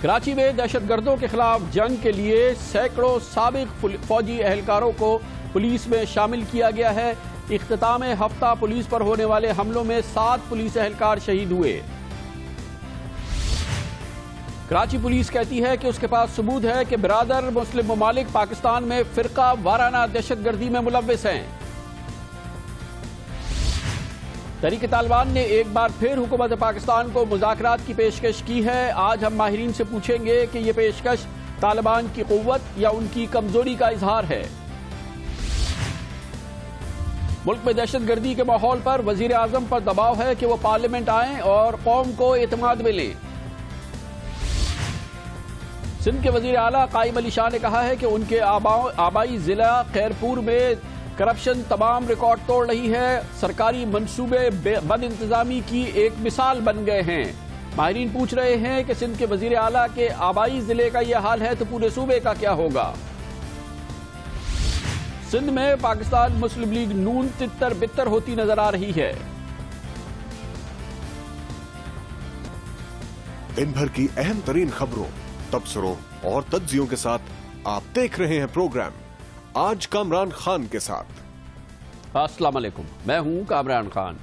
کراچی میں دہشت گردوں کے خلاف جنگ کے لیے سینکڑوں سابق فوجی اہلکاروں کو پولیس میں شامل کیا گیا ہے۔ اختتام ہفتہ پولیس پر ہونے والے حملوں میں 7 پولیس اہلکار شہید ہوئے۔ کراچی پولیس کہتی ہے کہ اس کے پاس ثبوت ہے کہ برادر مسلم ممالک پاکستان میں فرقہ وارانہ دہشت گردی میں ملوث ہیں۔ تحریک طالبان نے ایک بار پھر حکومت پاکستان کو مذاکرات کی پیشکش کی ہے۔ آج ہم ماہرین سے پوچھیں گے کہ یہ پیشکش طالبان کی قوت یا ان کی کمزوری کا اظہار ہے۔ ملک میں دہشت گردی کے ماحول پر وزیر اعظم پر دباؤ ہے کہ وہ پارلیمنٹ آئیں اور قوم کو اعتماد میں لیں۔ سندھ کے وزیر اعلیٰ قائم علی شاہ نے کہا ہے کہ ان کے آبائی ضلع خیرپور میں کرپشن تمام ریکارڈ توڑ رہی ہے۔ سرکاری منصوبے بد انتظامی کی ایک مثال بن گئے ہیں۔ ماہرین پوچھ رہے ہیں کہ سندھ کے وزیر اعلیٰ کے آبائی ضلع کا یہ حال ہے تو پورے صوبے کا کیا ہوگا؟ سندھ میں پاکستان مسلم لیگ نون تتر بتر ہوتی نظر آ رہی ہے۔ دن بھر کی اہم ترین خبروں، تبصروں اور تجزیوں کے ساتھ آپ دیکھ رہے ہیں پروگرام آج کامران خان کے ساتھ۔ السلام علیکم، میں ہوں کامران خان۔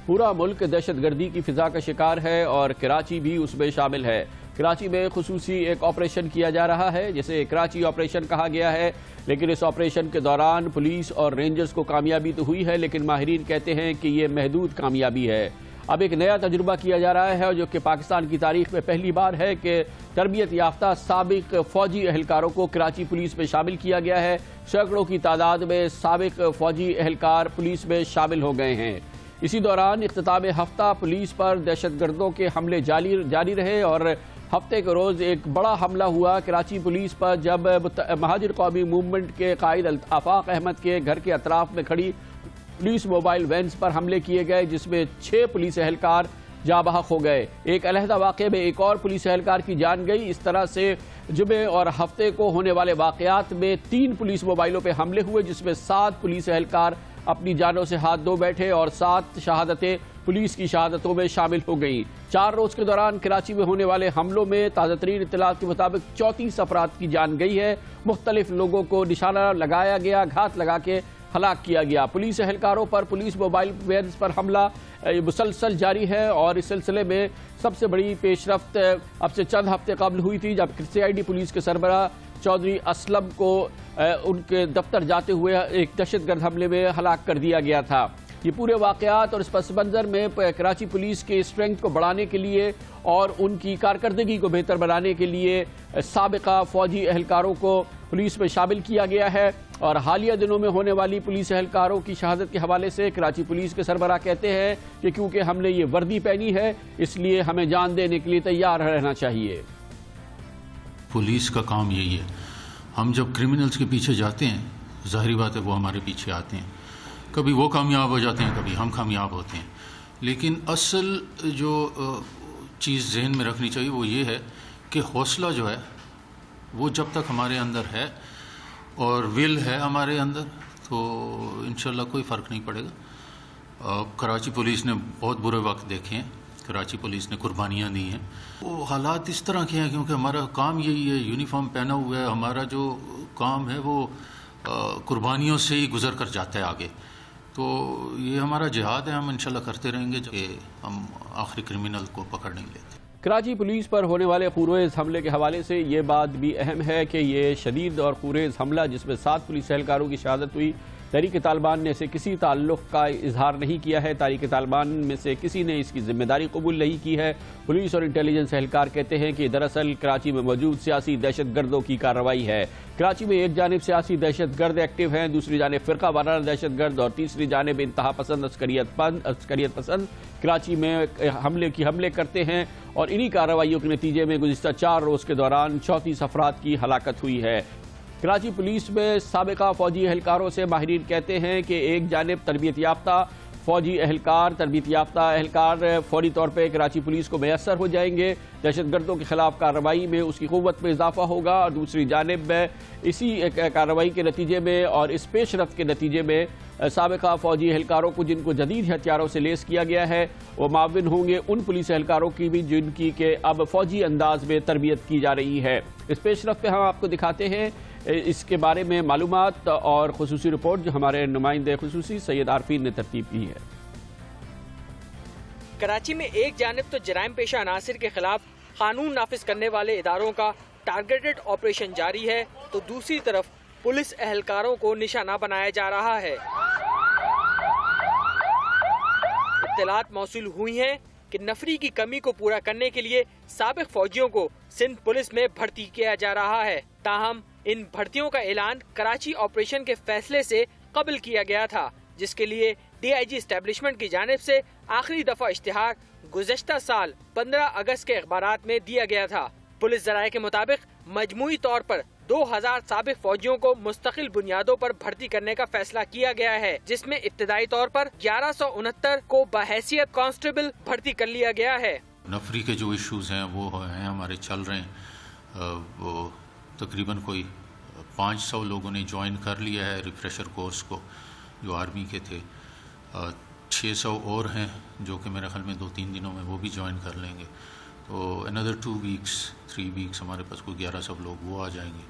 پورا ملک دہشت گردی کی فضا کا شکار ہے اور کراچی بھی اس میں شامل ہے۔ کراچی میں خصوصی ایک آپریشن کیا جا رہا ہے جسے کراچی آپریشن کہا گیا ہے، لیکن اس آپریشن کے دوران پولیس اور رینجرز کو کامیابی تو ہوئی ہے، لیکن ماہرین کہتے ہیں کہ یہ محدود کامیابی ہے۔ اب ایک نیا تجربہ کیا جا رہا ہے جو کہ پاکستان کی تاریخ میں پہلی بار ہے کہ تربیت یافتہ سابق فوجی اہلکاروں کو کراچی پولیس میں شامل کیا گیا ہے۔ سینکڑوں کی تعداد میں سابق فوجی اہلکار پولیس میں شامل ہو گئے ہیں۔ اسی دوران اختتام ہفتہ پولیس پر دہشت گردوں کے حملے جاری رہے اور ہفتے کے روز ایک بڑا حملہ ہوا کراچی پولیس پر جب مہاجر قومی موومنٹ کے قائد آفاق احمد کے گھر کے اطراف میں کھڑی پولیس موبائل وینز پر حملے کیے گئے جس میں 6 پولیس اہلکار جاں بحق ہو گئے۔ ایک علیحدہ واقعے میں ایک اور پولیس اہلکار کی جان گئی۔ اس طرح سے جمعے اور ہفتے کو ہونے والے واقعات میں 3 پولیس موبائلوں پہ حملے ہوئے جس میں 7 پولیس اہلکار اپنی جانوں سے ہاتھ دھو بیٹھے اور 7 شہادتیں پولیس کی شہادتوں میں شامل ہو گئیں۔ 4 روز کے دوران کراچی میں ہونے والے حملوں میں تازہ ترین اطلاعات کے مطابق 34 افراد کی جان گئی ہے۔ مختلف لوگوں کو نشانہ لگایا گیا، گھات لگا کے ہلاک کیا گیا۔ پولیس اہلکاروں پر پولیس موبائل وینز پر حملہ مسلسل جاری ہے اور اس سلسلے میں سب سے بڑی پیش رفت اب سے چند ہفتے قبل ہوئی تھی جب CID پولیس کے سربراہ چودھری اسلم کو ان کے دفتر جاتے ہوئے ایک دہشت گرد حملے میں ہلاک کر دیا گیا تھا۔ یہ پورے واقعات اور اس پس منظر میں کراچی پولیس کے اسٹرینتھ کو بڑھانے کے لیے اور ان کی کارکردگی کو بہتر بنانے کے لیے سابقہ فوجی اہلکاروں کو پولیس میں شامل کیا گیا ہے اور حالیہ دنوں میں ہونے والی پولیس اہلکاروں کی شہادت کے حوالے سے کراچی پولیس کے سربراہ کہتے ہیں کہ کیونکہ ہم نے یہ وردی پہنی ہے اس لیے ہمیں جان دینے کے لیے تیار رہنا چاہیے۔ پولیس کا کام یہی ہے، ہم جب کرمنلز کے پیچھے جاتے ہیں ظاہری بات ہے وہ ہمارے پیچھے آتے ہیں، کبھی وہ کامیاب ہو جاتے ہیں کبھی ہم کامیاب ہوتے ہیں، لیکن اصل جو چیز ذہن میں رکھنی چاہیے وہ یہ ہے کہ حوصلہ جو ہے وہ جب تک ہمارے اندر ہے اور ول ہے ہمارے اندر تو انشاءاللہ کوئی فرق نہیں پڑے گا۔ کراچی پولیس نے بہت برے وقت دیکھے ہیں، کراچی پولیس نے قربانیاں دی ہیں، وہ حالات اس طرح کے ہیں کیونکہ ہمارا کام یہی ہے، یونیفارم پہنا ہوا ہے، ہمارا جو کام ہے وہ قربانیوں سے ہی گزر کر جاتا ہے آگے، تو یہ ہمارا جہاد ہے، ہم انشاءاللہ کرتے رہیں گے کہ ہم آخری کرمنل کو پکڑ نہیں لیتے۔ کراچی پولیس پر ہونے والے خونریز حملے کے حوالے سے یہ بات بھی اہم ہے کہ یہ شدید اور خونریز حملہ جس میں 7 پولیس اہلکاروں کی شہادت ہوئی، تحریک طالبان نے اسے کسی تعلق کا اظہار نہیں کیا ہے، تحریک طالبان میں سے کسی نے اس کی ذمہ داری قبول نہیں کی ہے۔ پولیس اور انٹیلیجنس اہلکار کہتے ہیں کہ دراصل کراچی میں موجود سیاسی دہشت گردوں کی کارروائی ہے۔ کراچی میں ایک جانب سیاسی دہشت گرد ایکٹیو ہیں، دوسری جانب فرقہ وارانہ دہشت گرد اور تیسری جانب انتہا پسند عسکریت پسند کراچی میں حملے کرتے ہیں اور انہی کارروائیوں کے نتیجے میں گزشتہ 4 روز کے دوران 34 افراد کی ہلاکت ہوئی ہے۔ کراچی پولیس میں سابقہ فوجی اہلکاروں سے ماہرین کہتے ہیں کہ ایک جانب تربیت یافتہ فوجی اہلکار، تربیت یافتہ اہلکار فوری طور پہ کراچی پولیس کو میسر ہو جائیں گے۔ دہشت گردوں کے خلاف کارروائی میں اس کی قوت میں اضافہ ہوگا، اور دوسری جانب اسی کارروائی کے نتیجے میں اور اس پیش رفت کے نتیجے میں سابقہ فوجی اہلکاروں کو جن کو جدید ہتھیاروں سے لیس کیا گیا ہے وہ معاون ہوں گے ان پولیس اہلکاروں کی بھی جن کی کہ اب فوجی انداز میں تربیت کی جا رہی ہے۔ اس پیش رفت پہ ہم آپ کو دکھاتے ہیں اس کے بارے میں معلومات اور خصوصی رپورٹ جو ہمارے نمائندے خصوصی سید عارفین نے ترتیب کی ہے۔ کراچی میں ایک جانب تو جرائم پیشہ عناصر کے خلاف قانون نافذ کرنے والے اداروں کا ٹارگیٹڈ آپریشن جاری ہے، تو دوسری طرف پولیس اہلکاروں کو نشانہ بنایا جا رہا ہے۔ اطلاعات موصول ہوئی ہیں کہ نفری کی کمی کو پورا کرنے کے لیے سابق فوجیوں کو سندھ پولیس میں بھرتی کیا جا رہا ہے، تاہم ان بھرتیوں کا اعلان کراچی آپریشن کے فیصلے سے قبل کیا گیا تھا، جس کے لیے ڈی آئی جی اسٹیبلشمنٹ کی جانب سے آخری دفعہ اشتہار گزشتہ سال 15 اگست کے اخبارات میں دیا گیا تھا۔ پولیس ذرائع کے مطابق مجموعی طور پر 2000 سابق فوجیوں کو مستقل بنیادوں پر بھرتی کرنے کا فیصلہ کیا گیا ہے، جس میں ابتدائی طور پر 1169 کو بحیثیت کانسٹیبل بھرتی کر لیا گیا ہے۔ نفری کے جو ایشوز ہیں وہ ہیں ہمارے چل رہے ہیں، وہ تقریباً کوئی 500 لوگوں نے جوائن کر لیا ہے ریفریشر کورس کو جو آرمی کے تھے، 600 اور ہیں جو کہ میرے خیال میں 2-3 دنوں میں وہ بھی جوائن کر لیں گے، تو another 2 weeks 3 weeks ہمارے پاس کوئی 1100 لوگ وہ آ جائیں گے۔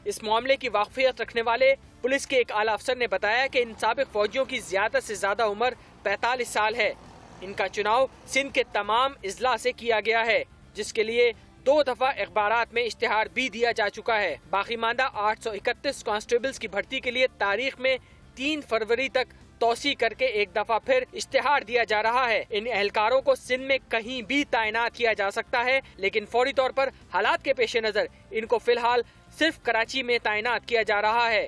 اس معاملے کی واقفیت رکھنے والے پولیس کے ایک اعلیٰ افسر نے بتایا کہ ان سابق فوجیوں کی زیادہ سے زیادہ عمر 45 سال ہے۔ ان کا چناؤ سندھ کے تمام اضلاع سے کیا گیا ہے، جس کے لیے 2 دفعہ اخبارات میں اشتہار بھی دیا جا چکا ہے۔ باقی ماندہ 831 کانسٹیبلز کی بھرتی کے لیے تاریخ میں 3 فروری تک توسیع کر کے ایک دفعہ پھر اشتہار دیا جا رہا ہے۔ ان اہلکاروں کو سندھ میں کہیں بھی تعینات کیا جا سکتا ہے، لیکن فوری طور پر حالات کے پیش نظر ان کو فی الحال صرف کراچی میں تعینات کیا جا رہا ہے۔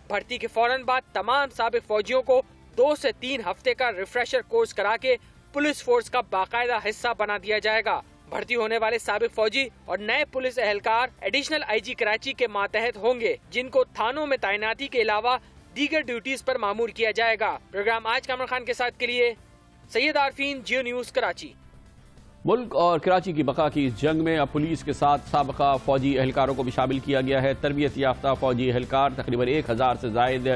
بھرتی کے فوراً بعد تمام سابق فوجیوں کو 2 سے 3 ہفتے کا ریفریشر کورس کرا کے پولیس فورس کا باقاعدہ حصہ بنا دیا جائے گا۔ بھرتی ہونے والے سابق فوجی اور نئے پولیس اہلکار ایڈیشنل آئی جی کراچی کے ماتحت ہوں گے، جن کو تھانوں میں تعیناتی کے علاوہ دیگر ڈیوٹیز پر مامور کیا جائے گا۔ پروگرام آج کامران خان کے ساتھ کے لیے سید عارفین، جیو نیوز کراچی۔ ملک اور کراچی کی بقا کی اس جنگ میں اب پولیس کے ساتھ سابقہ فوجی اہلکاروں کو بھی شامل کیا گیا ہے۔ تربیت یافتہ فوجی اہلکار تقریباً 1000 سے زائد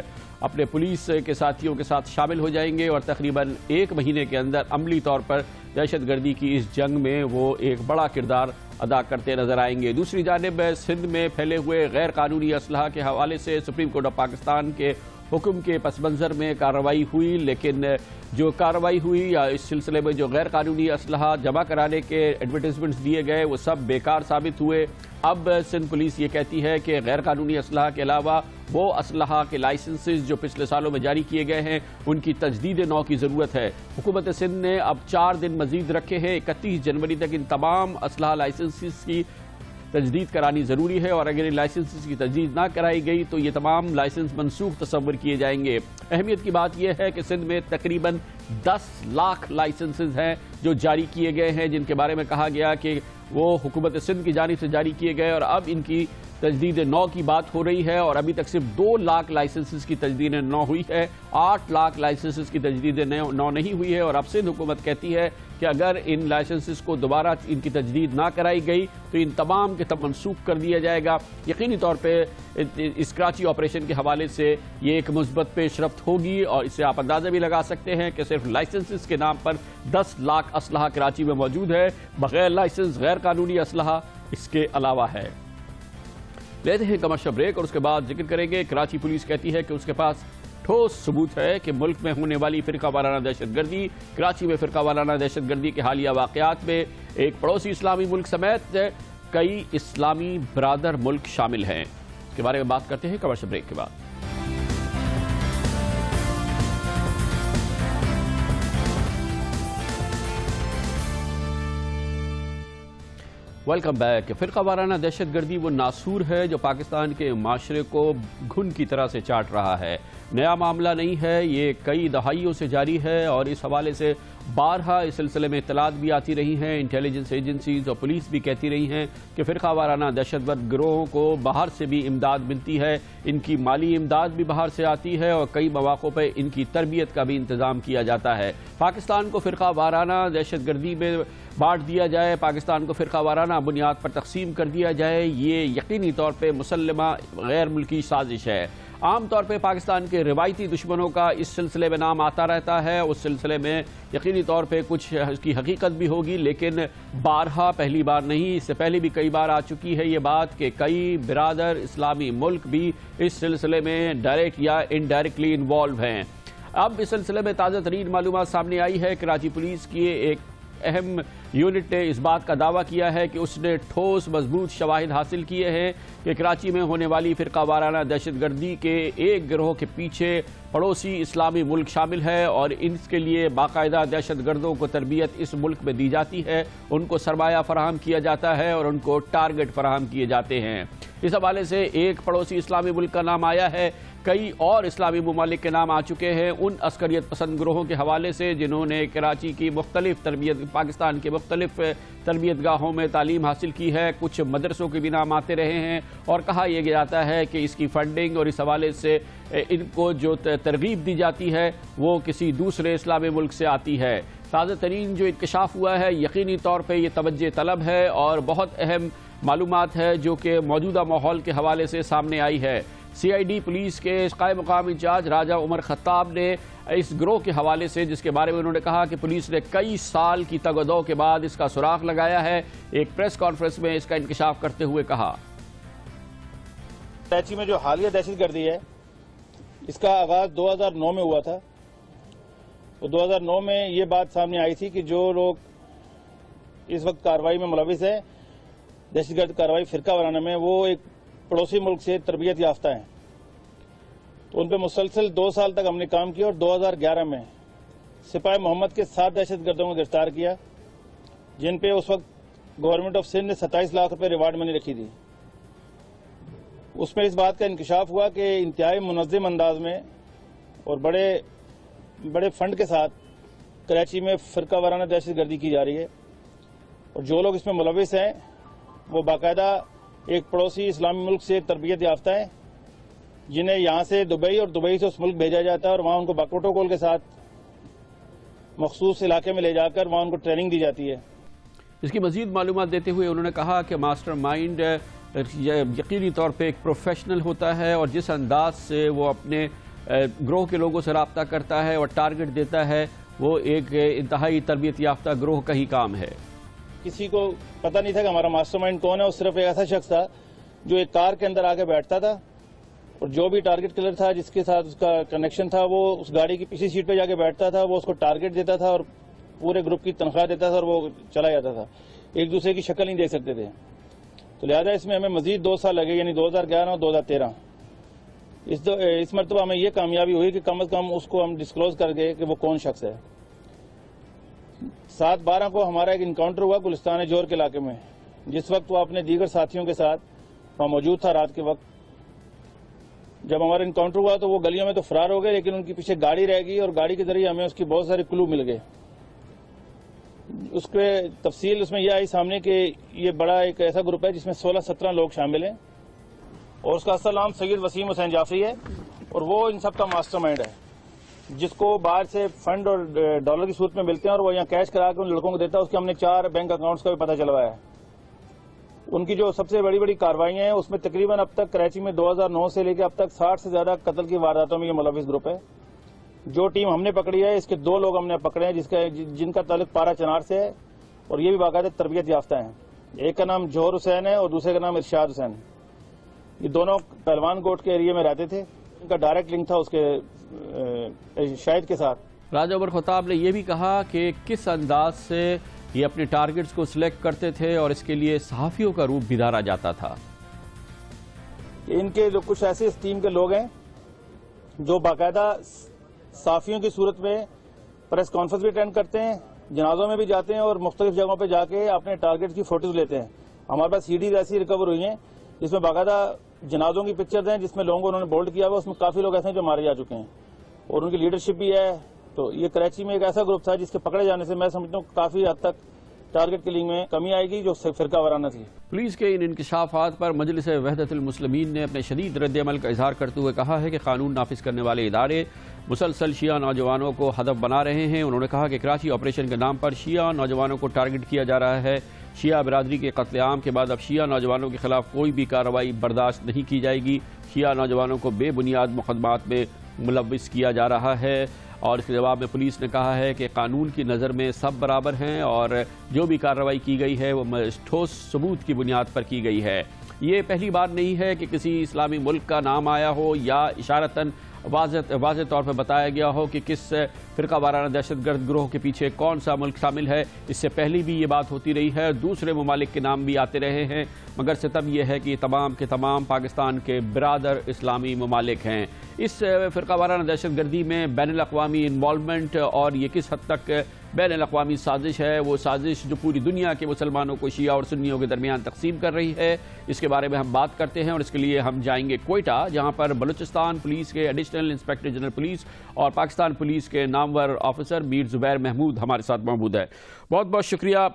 اپنے پولیس کے ساتھیوں کے ساتھ شامل ہو جائیں گے، اور تقریباً 1 مہینے کے اندر عملی طور پر دہشت گردی کی اس جنگ میں وہ ایک بڑا کردار ادا کرتے نظر آئیں گے۔ دوسری جانب سندھ میں پھیلے ہوئے غیر قانونی اسلحہ کے حوالے سے سپریم کورٹ آف پاکستان کے حکم کے پس منظر میں کارروائی ہوئی، لیکن جو کارروائی ہوئی یا اس سلسلے میں جو غیر قانونی اسلحہ جمع کرانے کے ایڈورٹائزمنٹس دیے گئے وہ سب بیکار ثابت ہوئے۔ اب سندھ پولیس یہ کہتی ہے کہ غیر قانونی اسلحہ کے علاوہ وہ اسلحہ کے لائسنسز جو پچھلے سالوں میں جاری کیے گئے ہیں ان کی تجدید نو کی ضرورت ہے۔ حکومت سندھ نے اب 4 دن مزید رکھے ہیں، 31 جنوری تک ان تمام اسلحہ لائسنسز کی تجدید کرانی ضروری ہے، اور اگر ان لائسنسز کی تجدید نہ کرائی گئی تو یہ تمام لائسنس منسوخ تصور کیے جائیں گے۔ اہمیت کی بات یہ ہے کہ سندھ میں تقریباً 10 لاکھ لائسنسز ہیں جو جاری کیے گئے ہیں، جن کے بارے میں کہا گیا کہ وہ حکومت سندھ کی جانب سے جاری کیے گئے، اور اب ان کی تجدید نو کی بات ہو رہی ہے، اور ابھی تک صرف 2 لاکھ لائسنسز کی تجدید نو ہوئی ہے، 8 لاکھ لائسنسز کی تجدید نو نہیں ہوئی ہے، اور اب سندھ حکومت کہتی ہے کہ اگر ان لائسنسز کو دوبارہ ان کی تجدید نہ کرائی گئی تو ان تمام کے تب منسوخ کر دیا جائے گا۔ یقینی طور پہ اس کراچی آپریشن کے حوالے سے یہ ایک مثبت پیش رفت ہوگی، اور اس سے آپ اندازہ بھی لگا سکتے ہیں کہ صرف لائسنسز کے نام پر 10 لاکھ اسلحہ کراچی میں موجود ہے، بغیر لائسنس غیر قانونی اسلحہ اس کے علاوہ ہے۔ لیتے ہیں کمرشل بریک اور اس کے بعد ذکر کریں گے۔ کراچی پولیس کہتی ہے کہ اس کے پاس ٹھوس ثبوت ہے کہ ملک میں ہونے والی فرقہ وارانہ دہشت گردی، کراچی میں فرقہ وارانہ دہشت گردی کے حالیہ واقعات میں ایک پڑوسی اسلامی ملک سمیت کئی اسلامی برادر ملک شامل ہیں۔ اس کے بارے میں بات کرتے ہیں کمرشل بریک کے بعد۔ Welcome back. فرقہ وارانہ دہشت گردی وہ ناسور ہے جو پاکستان کے معاشرے کو گھن کی طرح سے چاٹ رہا ہے۔ نیا معاملہ نہیں ہے، یہ کئی دہائیوں سے جاری ہے، اور اس حوالے سے بارہا اس سلسلے میں اطلاعات بھی آتی رہی ہیں. انٹیلیجنس ایجنسیز اور پولیس بھی کہتی رہی ہیں کہ فرقہ وارانہ دہشت گرد گروہوں کو باہر سے بھی امداد ملتی ہے. ان کی مالی امداد بھی باہر سے آتی ہے اور کئی مواقع پہ ان کی تربیت کا بھی انتظام کیا جاتا ہے. پاکستان کو فرقہ وارانہ دہشت گردی میں بانٹ دیا جائے، پاکستان کو فرقہ وارانہ بنیاد پر تقسیم کر دیا جائے، یہ یقینی طور پہ مسلمہ غیر ملکی سازش ہے. عام طور پہ پاکستان کے روایتی دشمنوں کا اس سلسلے میں نام آتا رہتا ہے. اس سلسلے میں یقینی طور پہ کچھ اس کی حقیقت بھی ہوگی، لیکن بارہا پہلی بار نہیں، اس سے پہلے بھی کئی بار آ چکی ہے یہ بات کہ کئی برادر اسلامی ملک بھی اس سلسلے میں ڈائریکٹ یا انڈائریکٹلی انوالو ہیں. اب اس سلسلے میں تازہ ترین معلومات سامنے آئی ہے. کراچی پولیس کی ایک اہم یونٹ نے اس بات کا دعویٰ کیا ہے کہ اس نے ٹھوس مضبوط شواہد حاصل کیے ہیں کہ کراچی میں ہونے والی فرقہ وارانہ دہشت گردی کے ایک گروہ کے پیچھے پڑوسی اسلامی ملک شامل ہے اور ان کے لیے باقاعدہ دہشت گردوں کو تربیت اس ملک میں دی جاتی ہے، ان کو سرمایہ فراہم کیا جاتا ہے اور ان کو ٹارگٹ فراہم کیے جاتے ہیں. اس حوالے سے ایک پڑوسی اسلامی ملک کا نام آیا ہے، کئی اور اسلامی ممالک کے نام آ چکے ہیں ان عسکریت پسند گروہوں کے حوالے سے جنہوں نے کراچی کی پاکستان کے مختلف تربیت گاہوں میں تعلیم حاصل کی ہے. کچھ مدرسوں کے بھی نام آتے رہے ہیں اور کہا یہ جاتا ہے کہ اس کی فنڈنگ اور اس حوالے سے ان کو جو ترغیب دی جاتی ہے وہ کسی دوسرے اسلامی ملک سے آتی ہے. تازہ ترین جو انکشاف ہوا ہے یقینی طور پہ یہ توجہ طلب ہے اور بہت اہم معلومات ہے جو کہ موجودہ ماحول کے حوالے سے سامنے آئی ہے. CID پولیس کے قائم مقام انچارج راجہ عمر خطاب نے اس گروہ کے حوالے سے، جس کے بارے میں انہوں نے کہا کہ پولیس نے کئی سال کی تگ و دو کے بعد اس کا سراغ لگایا ہے، ایک پریس کانفرنس میں اس کا انکشاف کرتے ہوئے کہا. کراچی میں جو حالیہ دہشت گردی ہے اس کا آغاز 2009 میں ہوا تھا. تو 2009 میں یہ بات سامنے آئی تھی کہ جو لوگ اس وقت کارروائی میں ملوث ہیں، دہشت گرد کارروائی فرقہ وارانہ میں، وہ ایک پڑوسی ملک سے تربیت یافتہ ہیں. تو ان پہ مسلسل 2 سال تک ہم نے کام کیا اور 2011 میں سپاہی محمد کے 7 دہشت گردوں کو گرفتار کیا، جن پہ اس وقت گورنمنٹ آف سندھ نے 27 لاکھ روپے ریوارڈ منی رکھی تھی. اس میں اس بات کا انکشاف ہوا کہ انتہائی منظم انداز میں اور بڑے فنڈ کے ساتھ کراچی میں فرقہ وارانہ دہشت گردی کی جا رہی ہے اور جو لوگ اس میں ملوث ہیں وہ باقاعدہ ایک پڑوسی اسلامی ملک سے تربیت یافتہ ہیں، جنہیں یہاں سے دبئی اور دبئی سے اس ملک بھیجا جاتا ہے اور وہاں ان کو پروٹوکول کے ساتھ مخصوص علاقے میں لے جا کر وہاں ان کو ٹریننگ دی جاتی ہے. اس کی مزید معلومات دیتے ہوئے انہوں نے کہا کہ ماسٹر مائنڈ یقینی طور پہ ایک پروفیشنل ہوتا ہے اور جس انداز سے وہ اپنے گروہ کے لوگوں سے رابطہ کرتا ہے اور ٹارگٹ دیتا ہے وہ ایک انتہائی تربیت یافتہ گروہ کا ہی کام ہے. کسی کو پتہ نہیں تھا کہ ہمارا ماسٹر مائنڈ کون ہے، وہ صرف ایک ایسا شخص تھا جو ایک کار کے اندر آ کے بیٹھتا تھا اور جو بھی ٹارگٹ کلر تھا جس کے ساتھ اس کا کنیکشن تھا وہ اس گاڑی کی پچھلی سیٹ پہ جا کے بیٹھتا تھا، وہ اس کو ٹارگٹ دیتا تھا اور پورے گروپ کی تنخواہ دیتا تھا اور وہ چلا جاتا تھا. ایک دوسرے کی شکل نہیں دیکھ سکتے تھے. تو لہذا اس میں ہمیں مزید 2 سال لگے، یعنی 2011 اور 2013. اس مرتبہ ہمیں یہ کامیابی ہوئی کہ کم از کم اس کو ہم ڈسکلوز کر گئے کہ وہ کون شخص ہے. 7/12 کو ہمارا ایک انکاؤنٹر ہوا گلستان جوہر کے علاقے میں، جس وقت وہ اپنے دیگر ساتھیوں کے ساتھ وہاں موجود تھا. رات کے وقت جب ہمارا انکاؤنٹر ہوا تو وہ گلیوں میں تو فرار ہو گئے، لیکن ان کے پیچھے گاڑی رہ گئی اور گاڑی کے ذریعے ہمیں اس کی بہت سارے کلو مل گئے. اس کے تفصیل اس میں یہ آئی سامنے کہ یہ بڑا ایک ایسا گروپ ہے جس میں 16-17 لوگ شامل ہیں اور اس کا اصل نام سید وسیم حسین جعفری ہے اور وہ ان سب کا ماسٹر مائنڈ ہے، جس کو باہر سے فنڈ اور ڈالر کی صورت میں ملتے ہیں اور وہ یہاں کیش کرا کے ان لڑکوں کو دیتا ہے. اس کے ہم نے 4 بینک اکاؤنٹس کا بھی پتہ چلوایا ہے. ان کی جو سب سے بڑی کارروائیاں ہیں اس میں تقریباً اب تک کراچی میں 2009 سے لے کے اب تک 60 سے زیادہ قتل کی وارداتوں میں یہ ملوث گروپ ہے. جو ٹیم ہم نے پکڑی ہے اس کے 2 لوگ ہم نے پکڑے ہیں جن کا تعلق پارا چنار سے ہے اور یہ بھی باقاعدہ تربیت یافتہ ہیں. ایک کا نام جوہر حسین ہے اور دوسرے کا نام ارشاد حسین. یہ دونوں پہلوان کوٹ کے ایریے میں رہتے تھے. ان کا ڈائریکٹ لنک تھا اس کے شاہد کے ساتھ. راجہ عمر خطاب نے یہ بھی کہا کہ کس انداز سے یہ اپنے ٹارگٹس کو سلیکٹ کرتے تھے اور اس کے لیے صحافیوں کا روپ بھی دھارا جاتا تھا. ان کے جو کچھ ایسے اس ٹیم کے لوگ ہیں جو باقاعدہ صحافیوں کی صورت میں پریس کانفرنس بھی اٹینڈ کرتے ہیں، جنازوں میں بھی جاتے ہیں اور مختلف جگہوں پہ جا کے اپنے ٹارگٹ کی فوٹوز لیتے ہیں. ہمارے پاس CDs ایسی ریکور ہوئی ہیں جس میں باقاعدہ جنازوں کی پکچرز ہیں جس میں لوگوں کو انہوں نے بولڈ کیا ہوا. اس میں کافی لوگ ایسے ہیں جو مارے جا چکے ہیں اور ان کی لیڈرشپ بھی ہے تو یہ کراچی میں ایک ایسا گروپ تھا جس کے پکڑے جانے سے میں سمجھتا ہوں کافی حد تک ٹارگٹ کلنگ میں کمی آئے گی جو فرقہ وارانہ تھی۔ پولیس کے ان انکشافات پر مجلس وحدت المسلمین نے اپنے شدید رد عمل کا اظہار کرتے ہوئے کہا ہے کہ قانون نافذ کرنے والے ادارے مسلسل شیعہ نوجوانوں کو ہدف بنا رہے ہیں۔ انہوں نے کہا کہ کراچی آپریشن کے نام پر شیعہ نوجوانوں کو ٹارگٹ کیا جا رہا ہے۔ شیعہ برادری کے قتل عام کے بعد اب شیعہ نوجوانوں کے خلاف کوئی بھی کارروائی برداشت نہیں کی جائے گی۔ شیعہ نوجوانوں کو بے بنیاد مقدمات میں ملوث کیا جا رہا ہے، اور اس کے جواب میں پولیس نے کہا ہے کہ قانون کی نظر میں سب برابر ہیں اور جو بھی کارروائی کی گئی ہے وہ ٹھوس ثبوت کی بنیاد پر کی گئی ہے۔ یہ پہلی بار نہیں ہے کہ کسی اسلامی ملک کا نام آیا ہو یا اشارتاً واضح طور پر بتایا گیا ہو کہ کس فرقہ وارانہ دہشت گرد گروہ کے پیچھے کون سا ملک شامل ہے۔ اس سے پہلے بھی یہ بات ہوتی رہی ہے، دوسرے ممالک کے نام بھی آتے رہے ہیں، مگر ستم یہ ہے کہ یہ تمام کے تمام پاکستان کے برادر اسلامی ممالک ہیں۔ اس فرقہ وارانہ دہشت گردی میں بین الاقوامی انوالومنٹ اور یہ کس حد تک بین الاقوامی سازش ہے، وہ سازش جو پوری دنیا کے مسلمانوں کو شیعہ اور سنیوں کے درمیان تقسیم کر رہی ہے، اس کے بارے میں ہم بات کرتے ہیں۔ اور اس کے لیے ہم جائیں گے کوئٹہ، جہاں پر بلوچستان پولیس کے ایڈیشنل انسپیکٹر جنرل پولیس اور پاکستان پولیس کے نامور آفیسر میر زبیر محمود ہمارے ساتھ موجود ہے۔ بہت بہت شکریہ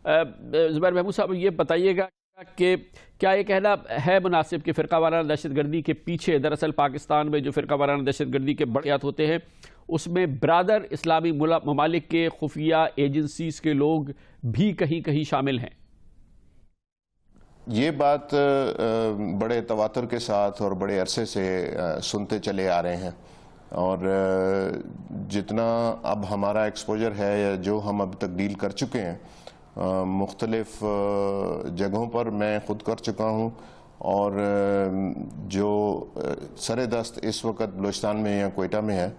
زبیر محمود صاحب۔ یہ بتائیے گا کہ کیا یہ کہنا ہے مناسب کہ فرقہ وارانہ دہشت گردی کے پیچھے دراصل پاکستان میں جو فرقہ وارانہ دہشت گردی کے بڑیات ہوتے ہیں اس میں برادر اسلامی ممالک کے خفیہ ایجنسیز کے لوگ بھی کہیں کہیں شامل ہیں؟ یہ بات بڑے تواتر کے ساتھ اور بڑے عرصے سے سنتے چلے آ رہے ہیں، اور جتنا اب ہمارا ایکسپوجر ہے یا جو ہم اب تک ڈیل کر چکے ہیں مختلف جگہوں پر، میں خود کر چکا ہوں، اور جو سر دست اس وقت بلوچستان میں یا کوئٹہ میں ہے،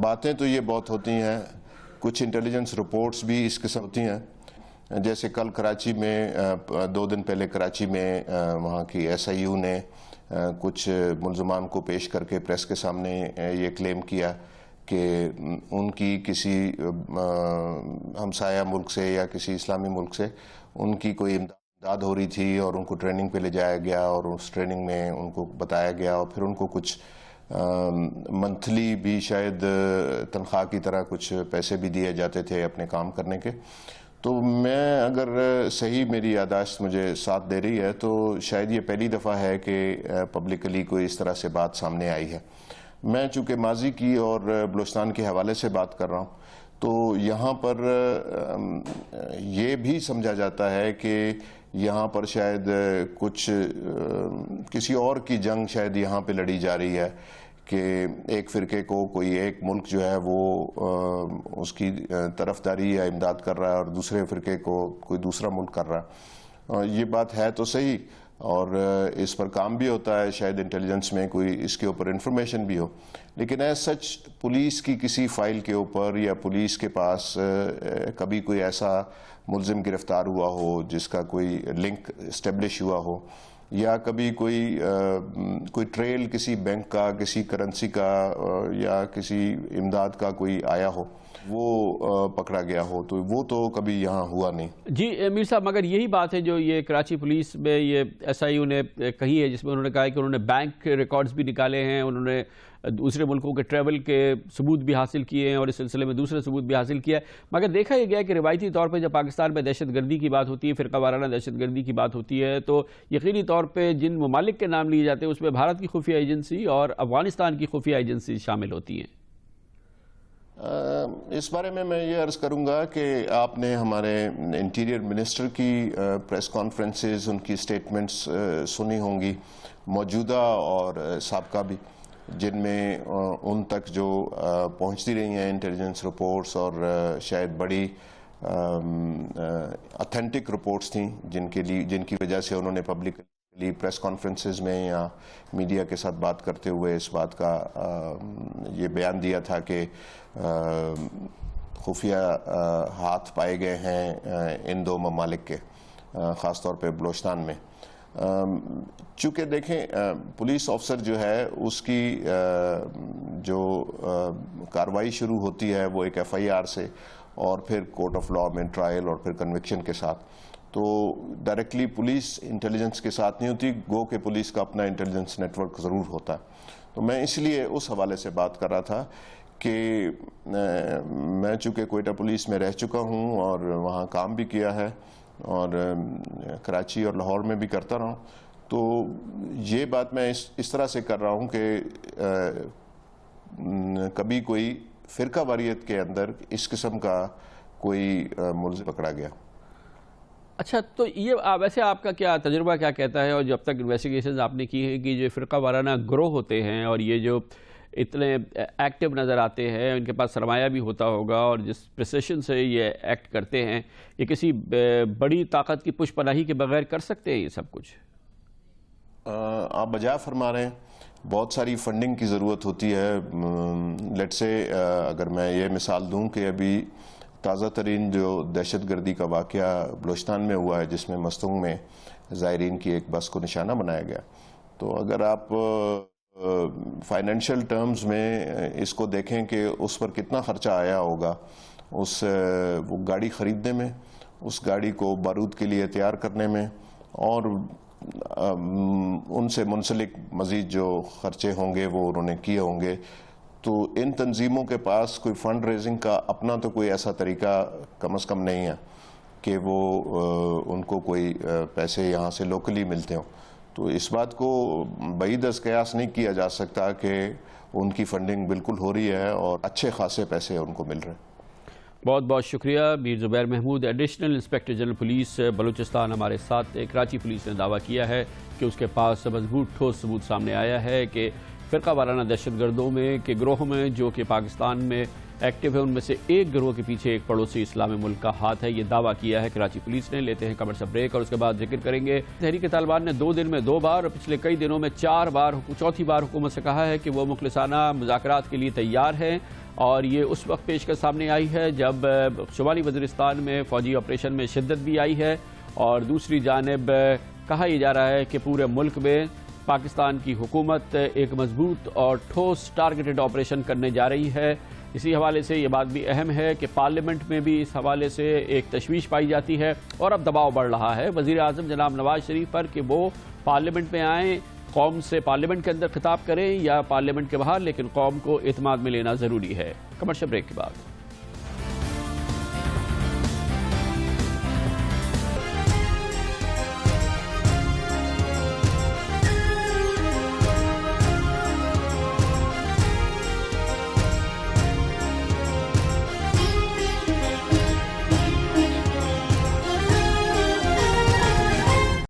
باتیں تو یہ بہت ہوتی ہیں، کچھ انٹیلیجنس رپورٹس بھی اس قسم ہوتی ہیں۔ جیسے کل کراچی میں 2 دن پہلے کراچی میں وہاں کی SIU نے کچھ ملزمان کو پیش کر کے پریس کے سامنے یہ کلیم کیا کہ ان کی کسی ہمسایہ ملک سے یا کسی اسلامی ملک سے ان کی کوئی امداد ہو رہی تھی، اور ان کو ٹریننگ پہ لے جایا گیا، اور اس ٹریننگ میں ان کو بتایا گیا، اور پھر ان کو کچھ منتھلی بھی شاید تنخواہ کی طرح کچھ پیسے بھی دیے جاتے تھے اپنے کام کرنے کے۔ تو میں اگر صحیح میری یادداشت مجھے ساتھ دے رہی ہے تو شاید یہ پہلی دفعہ ہے کہ پبلکلی کوئی اس طرح سے بات سامنے آئی ہے۔ میں چونکہ ماضی کی اور بلوچستان کے حوالے سے بات کر رہا ہوں، تو یہاں پر یہ بھی سمجھا جاتا ہے کہ یہاں پر شاید کچھ کسی اور کی جنگ شاید یہاں پہ لڑی جا رہی ہے، کہ ایک فرقے کو کوئی ایک ملک جو ہے وہ اس کی طرفداری یا امداد کر رہا ہے، اور دوسرے فرقے کو کوئی دوسرا ملک کر رہا ہے۔ یہ بات ہے تو صحیح، اور اس پر کام بھی ہوتا ہے، شاید انٹیلیجنس میں کوئی اس کے اوپر انفارمیشن بھی ہو، لیکن ایز سچ پولیس کی کسی فائل کے اوپر یا پولیس کے پاس کبھی کوئی ایسا ملزم گرفتار ہوا ہو جس کا کوئی لنک اسٹیبلش ہوا ہو، یا کبھی کوئی ٹریل کسی بینک کا، کسی کرنسی کا یا کسی امداد کا کوئی آیا ہو، وہ پکڑا گیا ہو، تو وہ تو کبھی یہاں ہوا نہیں۔ جی میر صاحب، مگر یہی بات ہے جو یہ کراچی پولیس میں یہ SIU نے کہی ہے، جس میں انہوں نے کہا ہے کہ انہوں نے بینک ریکارڈز بھی نکالے ہیں، انہوں نے دوسرے ملکوں کے ٹریول کے ثبوت بھی حاصل کیے ہیں، اور اس سلسلے میں دوسرے ثبوت بھی حاصل کیا ہے، مگر دیکھا یہ گیا کہ روایتی طور پہ جب پاکستان میں دہشت گردی کی بات ہوتی ہے، فرقہ وارانہ دہشت گردی کی بات ہوتی ہے، تو یقینی طور پہ جن ممالک کے نام لیے جاتے ہیں اس میں بھارت کی خفیہ ایجنسی اور افغانستان کی خفیہ ایجنسی شامل ہوتی ہیں۔ اس بارے میں یہ عرض کروں گا کہ آپ نے ہمارے انٹیریئر منسٹر کی پریس کانفرنسز، ان کی سٹیٹمنٹس سنی ہوں گی، موجودہ اور سابقہ بھی، جن میں ان تک جو پہنچتی رہی ہیں انٹیلیجنس رپورٹس، اور شاید بڑی اتھینٹک رپورٹس تھیں جن کی وجہ سے انہوں نے پبلکلی پریس کانفرنسز میں یا میڈیا کے ساتھ بات کرتے ہوئے اس بات کا یہ بیان دیا تھا کہ خفیہ ہاتھ پائے گئے ہیں ان 2 ممالک کے، خاص طور پہ بلوچستان میں۔ چونکہ دیکھیں پولیس آفسر جو ہے اس کی جو کارروائی شروع ہوتی ہے وہ ایک FIR سے، اور پھر کورٹ آف لاء میں ٹرائل، اور پھر کنوکشن کے ساتھ، تو ڈائریکٹلی پولیس انٹیلیجنس کے ساتھ نہیں ہوتی، گو کہ پولیس کا اپنا انٹیلیجنس نیٹ ورک ضرور ہوتا ہے۔ تو میں اس لیے اس حوالے سے بات کر رہا تھا کہ میں چونکہ کوئٹہ پولیس میں رہ چکا ہوں اور وہاں کام بھی کیا ہے اور کراچی اور لاہور میں بھی کرتا رہا ہوں، تو یہ بات میں اس طرح سے کر رہا ہوں کہ کبھی کوئی فرقہ واریت کے اندر اس قسم کا کوئی ملزم پکڑا گیا۔ اچھا، تو یہ ویسے آپ کا کیا تجربہ کیا کہتا ہے، اور جب تک انویسٹیگیشنز آپ نے کی ہے کہ جو فرقہ وارانہ گروہ ہوتے ہیں اور یہ جو اتنے ایکٹیو نظر آتے ہیں، ان کے پاس سرمایہ بھی ہوتا ہوگا اور جس پریسیشن سے یہ ایکٹ کرتے ہیں، یہ کسی بڑی طاقت کی پش پناہی کے بغیر کر سکتے ہیں یہ سب کچھ؟ آپ بجا فرما رہے ہیں، بہت ساری فنڈنگ کی ضرورت ہوتی ہے۔ لیٹ سے اگر میں یہ مثال دوں کہ ابھی تازہ ترین جو دہشت گردی کا واقعہ بلوچستان میں ہوا ہے، جس میں مستنگ میں زائرین کی ایک بس کو نشانہ بنایا گیا، تو اگر آپ فائنینشیل ٹرمز میں اس کو دیکھیں کہ اس پر کتنا خرچہ آیا ہوگا، وہ گاڑی خریدنے میں، اس گاڑی کو بارود کے لیے تیار کرنے میں، اور ان سے منسلک مزید جو خرچے ہوں گے وہ انہوں نے کیے ہوں گے، تو ان تنظیموں کے پاس کوئی فنڈ ریزنگ کا اپنا تو کوئی ایسا طریقہ کم از کم نہیں ہے کہ وہ ان کو کوئی پیسے یہاں سے لوکلی ملتے ہوں۔ تو اس بات کو بعید از قیاس نہیں کیا جا سکتا کہ ان کی فنڈنگ بالکل ہو رہی ہے اور اچھے خاصے پیسے ان کو مل رہے ہیں۔ بہت بہت شکریہ Mir Zubair Mahmood, additional inspector general police Balochistan ہمارے ساتھ۔ کراچی پولیس نے دعویٰ کیا ہے کہ اس کے پاس مضبوط ٹھوس ثبوت سامنے آیا ہے کہ فرقہ وارانہ دہشت گردوں میں کے گروہ میں جو کہ پاکستان میں ایکٹیو ہے، ان میں سے ایک گروہ کے پیچھے ایک پڑوسی اسلامی ملک کا ہاتھ ہے۔ یہ دعویٰ کیا ہے کراچی پولیس نے۔ لیتے ہیں کمر سے بریک اور اس کے بعد ذکر کریں گے تحریک طالبان نے 2 دن میں 2 بار اور پچھلے کئی دنوں میں 4 بار چوتھی بار حکومت سے کہا ہے کہ وہ مخلصانہ مذاکرات کے لیے تیار ہیں، اور یہ اس وقت پیش کر سامنے آئی ہے جب شمالی وزیرستان میں فوجی آپریشن میں شدت بھی آئی ہے، اور دوسری جانب کہا یہ جا رہا ہے کہ پورے ملک میں پاکستان کی حکومت ایک مضبوط اور ٹھوس ٹارگیٹڈ آپریشن کرنے جا رہی ہے۔ اسی حوالے سے یہ بات بھی اہم ہے کہ پارلیمنٹ میں بھی اس حوالے سے ایک تشویش پائی جاتی ہے، اور اب دباؤ بڑھ رہا ہے وزیر اعظم جناب نواز شریف پر کہ وہ پارلیمنٹ میں آئیں، قوم سے پارلیمنٹ کے اندر خطاب کریں یا پارلیمنٹ کے باہر، لیکن قوم کو اعتماد میں لینا ضروری ہے۔ کمرشل بریک کے بعد